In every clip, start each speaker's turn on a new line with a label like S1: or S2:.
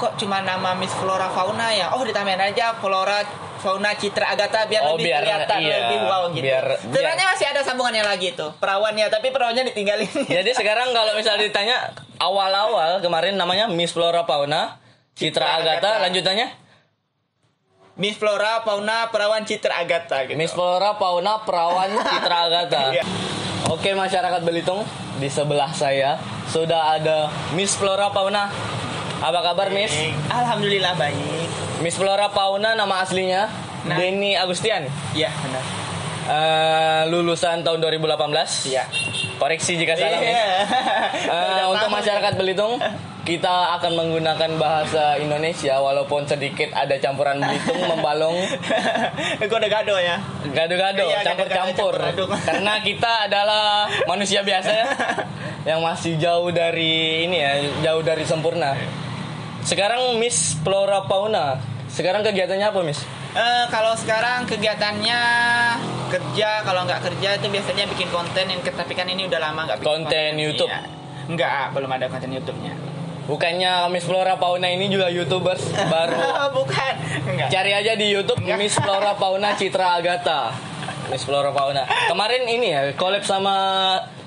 S1: kok cuma nama Miss Flora Fauna ya? Oh, ditambahin aja Flora Fauna Citra Agatha biar lebih kelihatan, lebih wow gitu. Sebenarnya masih ada sambungannya lagi tuh, perawannya, tapi perawannya ditinggalin.
S2: Jadi sekarang kalau misalnya ditanya awal-awal kemarin namanya Miss Flora Fauna Citra Agatha, lanjutannya
S1: Miss Flora Fauna Perawan Citra Agatha gitu.
S2: Miss Flora Fauna Perawan Citra Agatha. Oke, masyarakat Belitung, di sebelah saya sudah ada Miss Flora Fauna. Apa kabar, Miss?
S1: Alhamdulillah baik.
S2: Miss Flora Fauna nama aslinya Denny Agustian.
S1: Iya, benar.
S2: Lulusan tahun 2018.
S1: Iya.
S2: Koreksi jika salah, Miss. Untuk masyarakat Belitung, kita akan menggunakan bahasa Indonesia walaupun sedikit ada campuran Belitung membalong.
S1: Gado-gado ya.
S2: Gado-gado,
S1: iya,
S2: campur-campur. Karena kita adalah manusia biasa ya, yang masih jauh dari ini ya, jauh dari sempurna. Sekarang Miss Flora Fauna, sekarang kegiatannya apa, Miss?
S1: Kalau sekarang kegiatannya kerja, kalau nggak kerja itu biasanya bikin konten yang tapi kan ini udah lama nggak bikin
S2: konten YouTube.
S1: Iya. Nggak, belum ada konten YouTube-nya.
S2: Bukannya Miss Flora Fauna ini juga YouTubers baru?
S1: Bukan. Enggak.
S2: Cari aja di YouTube Miss Flora Fauna Citra Agatha. Miss Flora Fauna. Kemarin ini ya collab sama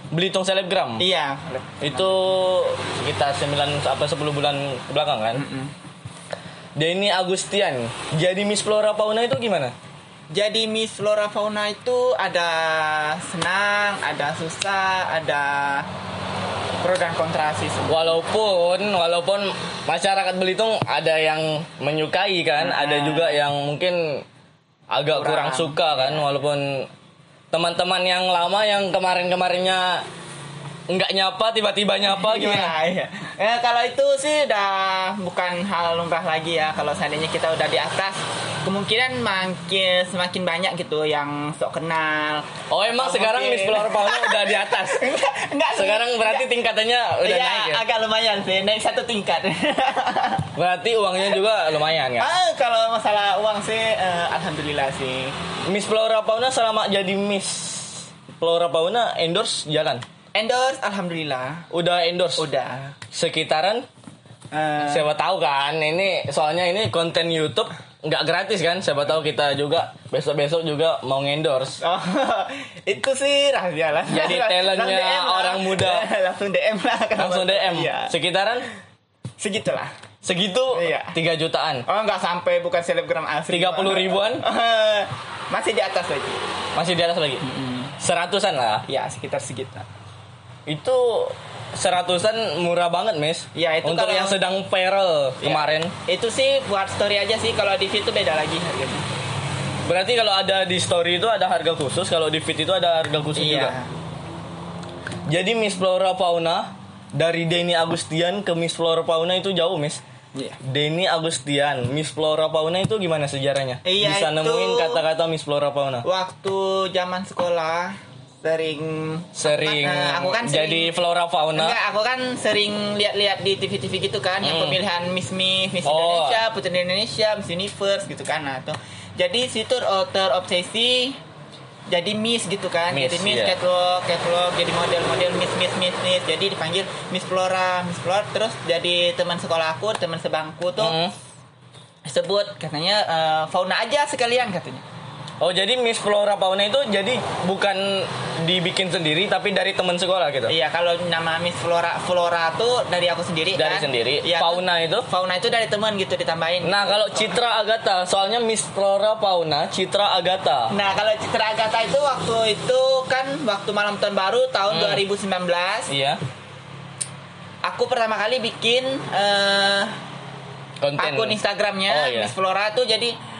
S2: Belitung Selebgram.
S1: Iya.
S2: Itu sekitar 9 apa 10 bulan belakang kan? Denny Agustian. Jadi Miss Flora Fauna itu gimana?
S1: Jadi Miss Flora Fauna itu ada senang, ada susah, ada pro dan kontra sih.
S2: Walaupun masyarakat Belitung ada yang menyukai kan, ada juga yang mungkin agak kurang suka kan, walaupun teman-teman yang lama yang kemarinnya nggak nyapa tiba-tiba nyapa gimana?
S1: Iya. Kalau itu sih udah bukan hal lumrah lagi ya. Kalau seandainya kita udah di atas, kemungkinan semakin banyak gitu yang sok kenal.
S2: Oh, emang sekarang Miss Flora Fauna udah di atas?
S1: Enggak.
S2: Sekarang berarti tingkatannya udah naik ya?
S1: Agak lumayan sih, naik 1 tingkat.
S2: Berarti uangnya juga lumayan kan?
S1: Kalau masalah uang sih, alhamdulillah sih.
S2: Miss Flora Fauna selama jadi Miss Flora Fauna endorse jalan?
S1: Endorse, alhamdulillah.
S2: Udah endorse?
S1: Udah.
S2: Sekitaran? Siapa tahu kan, ini soalnya ini konten YouTube nggak gratis kan, siapa tahu kita juga besok juga mau ngendorse.
S1: Oh, itu sih rahasia lah.
S2: Jadi talentnya orang muda.
S1: Langsung DM lah.
S2: Langsung DM.
S1: Iya.
S2: Sekitaran?
S1: Segitulah.
S2: Segitu?
S1: Iya.
S2: 3 jutaan.
S1: Oh, nggak sampai, bukan selebgram asli.
S2: 30 ribuan?
S1: Masih di atas lagi.
S2: Masih di atas lagi? 100-an lah.
S1: Ya, sekitar segitu.
S2: Itu 100-an murah banget, Miss.
S1: Ya, itu
S2: untuk
S1: kalau
S2: yang sedang viral kemarin.
S1: Itu sih buat story aja sih, kalau di feed itu beda lagi harganya.
S2: Berarti kalau ada di story itu ada harga khusus, kalau di feed itu ada harga khusus juga. Jadi Miss Flora Fauna dari Denny Agustian ke Miss Flora Fauna itu jauh, Miss.
S1: Iya.
S2: Denny Agustian, Miss Flora Fauna itu gimana sejarahnya?
S1: Iya,
S2: bisa
S1: itu
S2: nemuin kata-kata Miss Flora Fauna.
S1: Waktu zaman sekolah sering aku kan
S2: jadi Flora Fauna.
S1: Enggak, aku kan sering lihat-lihat di TV-TV gitu kan, yang pemilihan Miss Indonesia, Putri Indonesia, Miss Universe gitu kan. Nah, tuh. Jadi situ terobsesi jadi Miss gitu kan. Jadi Miss catwalk, jadi model Miss. Jadi dipanggil Miss Flora. Terus jadi teman sekolah aku, teman sebangku tuh sebut katanya Fauna aja sekalian katanya.
S2: Oh, jadi Miss Flora Fauna itu jadi bukan dibikin sendiri tapi dari teman sekolah gitu?
S1: Iya, kalau nama Miss Flora tuh dari aku sendiri.
S2: Dari kan? Sendiri? Ya, Fauna itu?
S1: Fauna itu dari teman gitu, ditambahin.
S2: Nah, kalau Citra Agatha, soalnya Miss Flora Fauna, Citra Agatha.
S1: Nah, kalau Citra Agatha itu waktu malam tahun baru tahun 2019.
S2: Iya.
S1: Aku pertama kali bikin
S2: konten
S1: akun Instagramnya Miss Flora tuh, jadi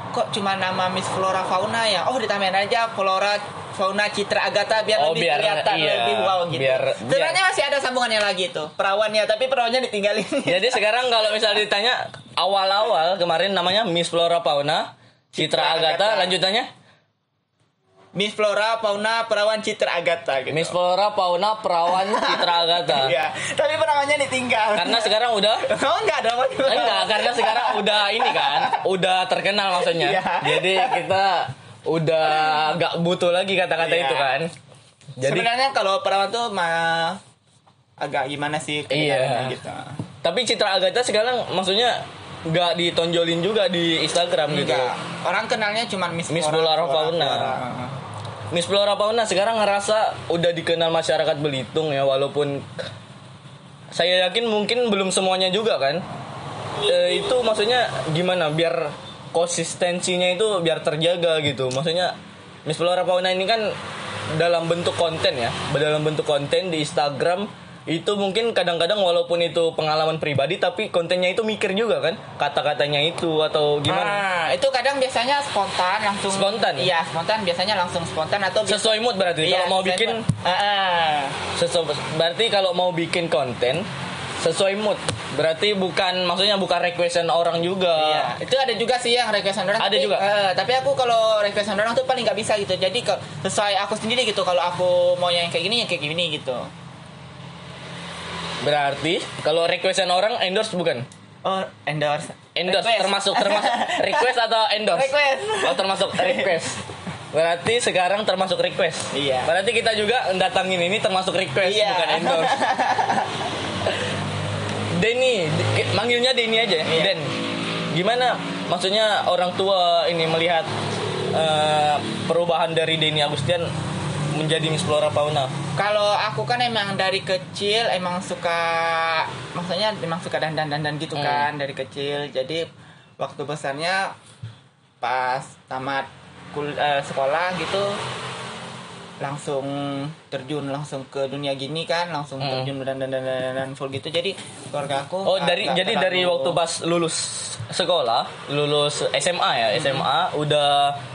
S1: kok cuma nama Miss Flora Fauna ya? Oh, ditambahin aja Flora Fauna Citra Agatha biar lebih kelihatan, lebih wow gitu. Sebenarnya masih ada sambungannya lagi tuh, perawannya, tapi perawannya ditinggalin.
S2: Jadi sekarang kalau misalnya ditanya awal-awal kemarin namanya Miss Flora Fauna Citra Agatha, lanjutannya
S1: Miss Flora Fauna Perawan Citra Agatha gitu.
S2: Miss Flora Fauna Perawan Citra Agatha.
S1: Iya, tapi perawannya ditinggal.
S2: Karena sekarang udah
S1: enggak ada apa-apa.
S2: Enggak, karena sekarang udah ini kan, udah terkenal maksudnya. Jadi kita udah enggak butuh lagi kata-kata itu kan.
S1: Jadi sebenarnya kalau perawan tuh agak gimana sih
S2: kedengarannya
S1: gitu.
S2: Tapi Citra Agatha sekarang maksudnya nggak ditonjolin juga di Instagram gitu.
S1: Enggak. Orang kenalnya cuma Miss
S2: Flora Fauna. Miss Flora Fauna sekarang ngerasa udah dikenal masyarakat Belitung ya, walaupun saya yakin mungkin belum semuanya juga kan. Itu maksudnya gimana biar konsistensinya itu biar terjaga gitu. Maksudnya Miss Flora Fauna ini kan dalam bentuk konten ya, dalam bentuk konten di Instagram itu mungkin kadang-kadang walaupun itu pengalaman pribadi tapi kontennya itu mikir juga kan, kata-katanya itu atau gimana.
S1: Itu kadang biasanya spontan langsung.
S2: Spontan?
S1: Iya, spontan biasanya langsung spontan atau
S2: sesuai mood berarti.
S1: Iya,
S2: kalau mau bikin berarti kalau mau bikin konten sesuai mood. Berarti maksudnya bukan requestan orang juga.
S1: Iya, itu ada juga sih yang requestan orang.
S2: Ada juga.
S1: Tapi aku kalau requestan orang tuh paling nggak bisa gitu. Jadi sesuai aku sendiri gitu. Kalau aku mau yang kayak gini gitu.
S2: Berarti kalau requestan orang endorse bukan?
S1: Oh, endorse
S2: request. termasuk request atau endorse?
S1: Request.
S2: Oh, termasuk request. Berarti sekarang termasuk request.
S1: Iya.
S2: Berarti kita juga datangin ini termasuk request,
S1: iya.
S2: bukan endorse. Denny, manggilnya Denny aja. Iya. Den, gimana maksudnya orang tua ini melihat perubahan dari Denny Agustian menjadi Miss Flora Fauna?
S1: Kalau aku kan emang dari kecil emang suka, maksudnya emang suka dandan gitu kan dari kecil. Jadi waktu besarnya pas tamat sekolah gitu langsung terjun langsung ke dunia gini kan, langsung terjun dan full gitu. Jadi keluarga aku
S2: dari waktu pas lulus sekolah, lulus SMA ya, SMA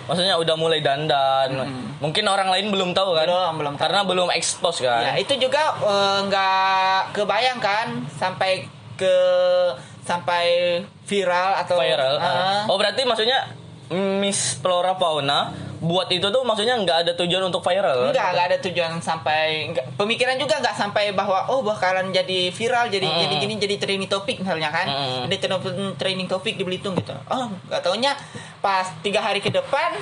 S2: maksudnya udah mulai dandan. Mungkin orang lain belum tahu kan?
S1: Belum tahu.
S2: Karena belum expose kan.
S1: Ya, itu juga nggak kebayang kan sampai viral atau
S2: viral. Oh, berarti maksudnya Miss Flora Fauna buat itu tuh maksudnya nggak ada tujuan untuk viral?
S1: Nggak ada tujuan sampai, pemikiran juga nggak sampai bahwa bakalan jadi viral, jadi gini, jadi trending topik misalnya kan. Ada trending topik di Belitung gitu. Nggak taunya pas 3 hari ke depan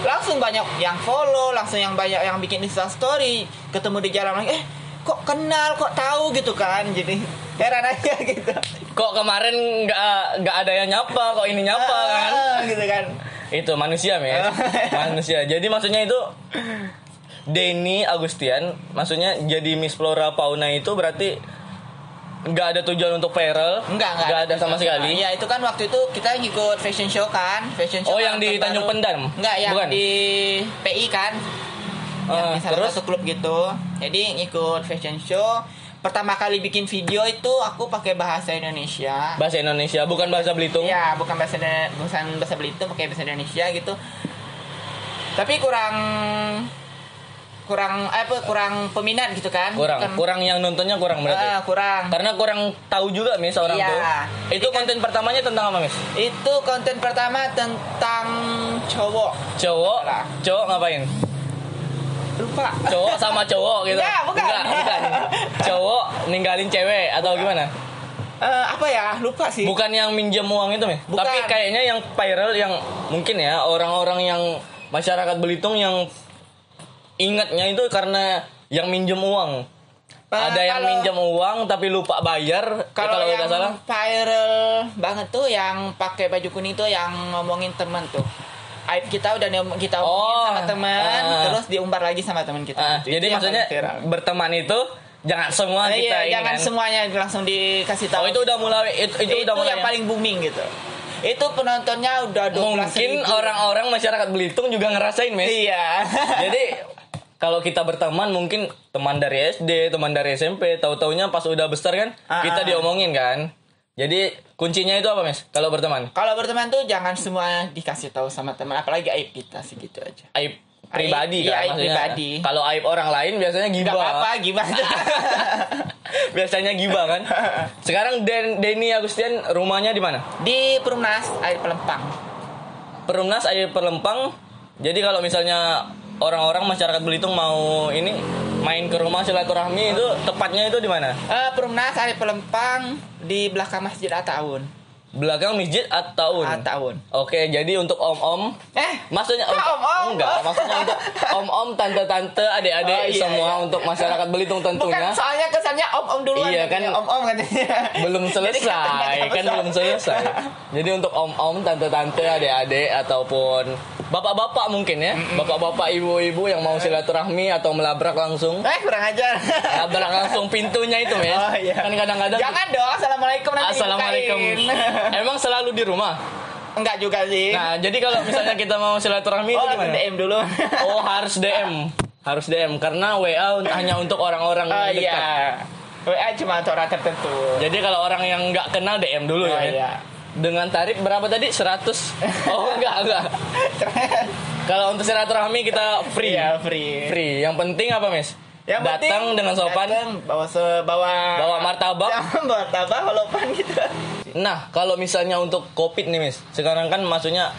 S1: langsung banyak yang follow, langsung yang banyak yang bikin Insta story, ketemu di jalan lagi, kok kenal, kok tahu gitu kan. Jadi heran aja gitu.
S2: Kok kemarin nggak ada yang nyapa, kok ini nyapa kan?
S1: Gitu kan.
S2: Itu manusia, manusia. Jadi maksudnya itu Denny Agustian, maksudnya jadi Miss Flora Fauna itu berarti nggak ada tujuan untuk viral? Nggak ada sama sekali.
S1: Iya, itu kan waktu itu kita ngikut fashion show kan,
S2: yang di Tanjung Pendam?
S1: Enggak, yang bukan? Di PI kan. Yang salah satu klub gitu. Jadi ngikut fashion show. Pertama kali bikin video itu aku pakai bahasa Indonesia.
S2: Bahasa Indonesia, bukan bahasa Belitung?
S1: Iya, bukan bahasa Belitung, pakai bahasa Indonesia gitu. Tapi kurang peminat gitu kan.
S2: Kurang yang nontonnya kurang berarti.
S1: Kurang.
S2: Karena kurang tahu juga Miss orang tuh. Itu konten pertamanya tentang apa, Miss?
S1: Itu konten pertama tentang cowok.
S2: Cowok ngapain?
S1: Lupa.
S2: Cowok sama cowok gitu.
S1: Enggak, bukan.
S2: Cowok ninggalin cewek atau gimana?
S1: Apa ya? Lupa sih.
S2: Bukan yang minjem uang itu, Miss. Tapi kayaknya yang viral yang mungkin ya orang-orang yang masyarakat Belitung yang ingatnya itu karena yang minjem uang. Ada yang minjem uang tapi lupa bayar.
S1: Kalau yang
S2: salah
S1: viral banget tuh yang pakai baju kuning tuh yang ngomongin teman tuh. Aib kita udah kita omongin sama teman, terus diumbar lagi sama teman kita.
S2: Jadi maksudnya berteman itu jangan semua kita
S1: jangan semuanya langsung dikasih tahu.
S2: Itu udah mulai itu udah mulai
S1: yang paling booming gitu. Itu penontonnya udah 12.000.
S2: Mungkin orang-orang masyarakat Belitung juga ngerasain, Mes.
S1: Iya.
S2: Jadi kalau kita berteman mungkin teman dari SD, teman dari SMP, tahu-taunya pas udah besar kan kita diomongin kan. Jadi kuncinya itu apa, Mes? Kalau berteman?
S1: Kalau berteman tuh jangan semua dikasih tahu sama teman, apalagi aib kita sih gitu aja.
S2: Aib pribadi kan
S1: aib
S2: maksudnya.
S1: Pribadi.
S2: Kalau aib orang lain biasanya gibah.
S1: Enggak apa-apa, gibah.
S2: Biasanya gibah kan. Sekarang Denny Agustian rumahnya di mana?
S1: Di Perumnas Air Pelempang.
S2: Perumnas Air Pelempang. Jadi kalau misalnya orang-orang masyarakat Belitung mau ini main ke rumah silaturahmi itu tepatnya itu di mana?
S1: Perumnas Air Pelempang di belakang Masjid At-Ta'awun.
S2: Belakang masjid at-taun.
S1: At-taun.
S2: Oke, jadi untuk om-om. Maksudnya
S1: om-om?
S2: Enggak, maksudnya untuk om-om, tante-tante, adik-adik semua untuk masyarakat Belitung tentunya.
S1: Bukan, soalnya kesannya om-om duluan.
S2: Iya kan,
S1: om-om katanya.
S2: Belum selesai, kan belum selesai. Jadi untuk om-om, tante-tante, adik-adik ataupun bapak-bapak mungkin ya. Bapak-bapak, ibu-ibu yang mau silaturahmi atau melabrak langsung.
S1: Kurang ajar.
S2: Labrak langsung pintunya itu, Mes.
S1: Oh, iya.
S2: Kan kadang-kadang
S1: Jangan dong, assalamualaikum nanti
S2: Assalamualaikum.
S1: dibukain.
S2: Emang selalu di rumah?
S1: Enggak juga sih.
S2: Nah, jadi kalau misalnya kita mau silaturahmi itu gimana?
S1: DM dulu.
S2: Oh, harus DM. Harus DM karena WA hanya untuk orang-orang dekat.
S1: Iya. WA cuma untuk orang tertentu.
S2: Jadi kalau orang yang nggak kenal DM dulu ya.
S1: Iya.
S2: Dengan tarif berapa tadi? 100. Oh, enggak. Kalau untuk silaturahmi kita free.
S1: Iya, free.
S2: Free. Yang penting apa, Mes?
S1: Yang
S2: datang dengan sopan, bawa martabak,
S1: holopan gitu.
S2: Nah, kalau misalnya untuk Covid nih, Mis. Sekarang kan maksudnya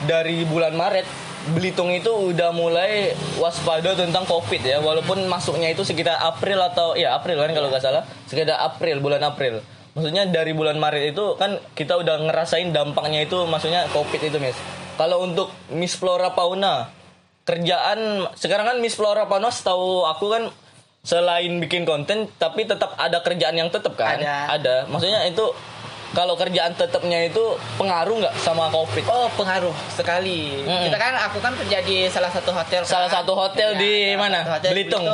S2: dari bulan Maret Belitung itu udah mulai waspada tentang Covid ya, walaupun masuknya itu sekitar April atau April kan kalau nggak salah, sekitar bulan April. Maksudnya dari bulan Maret itu kan kita udah ngerasain dampaknya itu, maksudnya Covid itu, Mis. Kalau untuk Miss Flora Fauna kerjaan sekarang kan Miss Flora Fauna setahu aku kan selain bikin konten tapi tetap ada kerjaan yang tetap kan? Ada. Maksudnya itu kalau kerjaan tetapnya itu pengaruh nggak sama Covid?
S1: Oh, pengaruh sekali. Kita kan aku kan kerja di salah satu hotel.
S2: Salah satu hotel di mana? Belitung.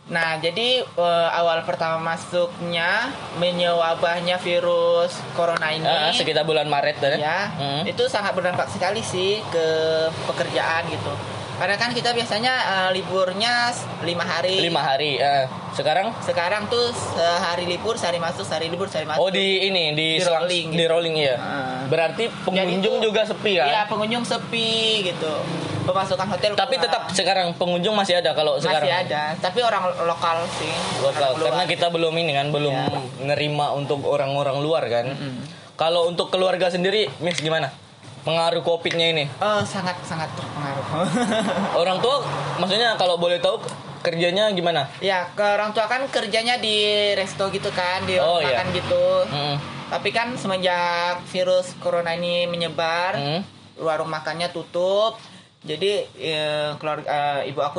S1: Nah, jadi awal pertama masuknya menyewabahnya virus corona ini
S2: sekitar bulan Maret
S1: ya. Itu sangat berdampak sekali sih ke pekerjaan gitu. Karena kan kita biasanya liburnya 5 hari.
S2: 5 hari. Sekarang
S1: tuh sehari libur, sehari masuk, sehari libur, sehari masuk.
S2: Oh, di rolling
S1: gitu.
S2: Di rolling ya. Berarti pengunjung juga sepi kan?
S1: Iya, pengunjung sepi gitu. Pemasukan hotel
S2: tapi
S1: kurang.
S2: Tetap sekarang pengunjung masih ada kalau sekarang.
S1: Masih ada, tapi orang lokal sih.
S2: Lokal. Karena kita belum nerima untuk orang-orang luar kan. Kalau untuk keluarga sendiri, Miss gimana? Pengaruh Covid-nya ini?
S1: Sangat terpengaruh.
S2: Orang tua, maksudnya kalau boleh tahu kerjanya gimana?
S1: Ya, ke orang tua kan kerjanya di resto gitu kan, di makan gitu. Tapi kan semenjak virus corona ini menyebar, warung makannya tutup. Jadi keluarga ibu aku